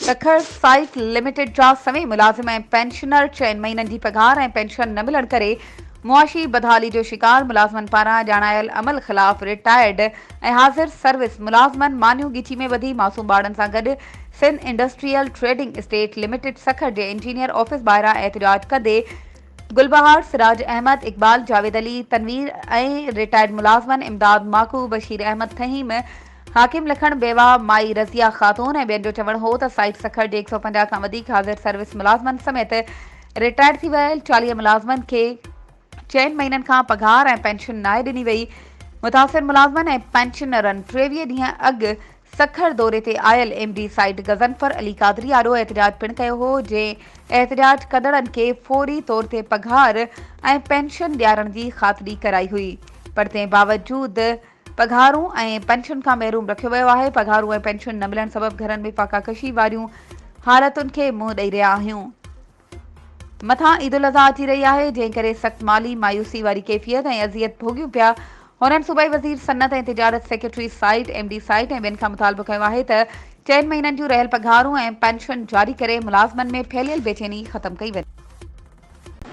Sukkur site limited जा सभी मुलाजिम ऐं पेंशनर 6 महीननि जी पघार ऐं पेंशन न मिलण करे मुआशी बदहाली जो शिकार मुलाज़मनि पारां ॼाणायल अमल ख़िलाफ़ रिटायर्ड ऐं हाज़िर सर्विस मुलाज़मनि मानियूं ॻिची में वधी मासूम ॿारनि सां गॾु Sindh industrial trading estate limited Sukkur जे इंजीनियर ऑफिस ॿाहिरां एहतजाज कंदे गुलबहार सिराज अहमद इकबाल जावेद अली तनवीर ऐं रिटायर्ड मुलाज़मनि इमदाद माकू बशीर अहमद फहीम हाकिम लखण बेवा माई रज़िया ख़ातून ऐं ॿियनि जो चवणु हो त साइट सखर जे 150 खां वधीक हाज़िर सर्विस मुलाज़मनि समेत रिटायर थी वियल 40 मुलाज़मनि खे 6 महीननि खां पघार ऐं पेंशन नाहे ॾिनी वई। मुतासिर मुलाज़मनि ऐं पेंशनरनि 23 ॾींहं अॻु सखर दौरे ते आयल एमडी साइट गज़नफर अली कादरी आॾो एहतजाज पिणु कयो हो जंहिं एहतजाज कंदड़नि खे फौरी तौर ते पघार ऐं पेंशन ॾियारण जी ख़ातिरी कराई हुई, पर तंहिं बावजूदि पघारूं ऐं पेंशन खां महरूम रखियो वियो आहे। पघारूं ऐं पेंशन न मिलण सबबि घरनि में फाकाकशी वारियूं हालतुनि खे मुंहुं ॾेई रहिया आहियूं। मथां ईद उल अज़हा अची रही आहे, जंहिं करे सख़्त माली मायूसी वारी कैफ़ियत ऐं अज़ियत भोॻियूं पिया। हुननि सूबाई वज़ीर सनत ऐं तिजारत सेक्रेटरी साइट एमडी साइट ऐं ॿियनि खां मुतालबो कयो आहे त 4 महीननि जूं रहियल पघारूं ऐं पेंशन जारी करे मुलाज़मनि में फैलियल बेचैनी ख़तमु कई वञे।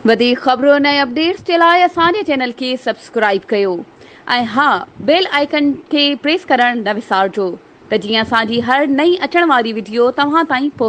वधीक ख़बरुनि ऐं अपडेट्स जे लाइ असांजे चैनल खे सब्सक्राइब कयो ऐं हा बेल आइकन खे प्रेस करणु न विसारिजो त जीअं असांजी हर नई अचण वारी वीडियो तव्हां ताईं पहुचे।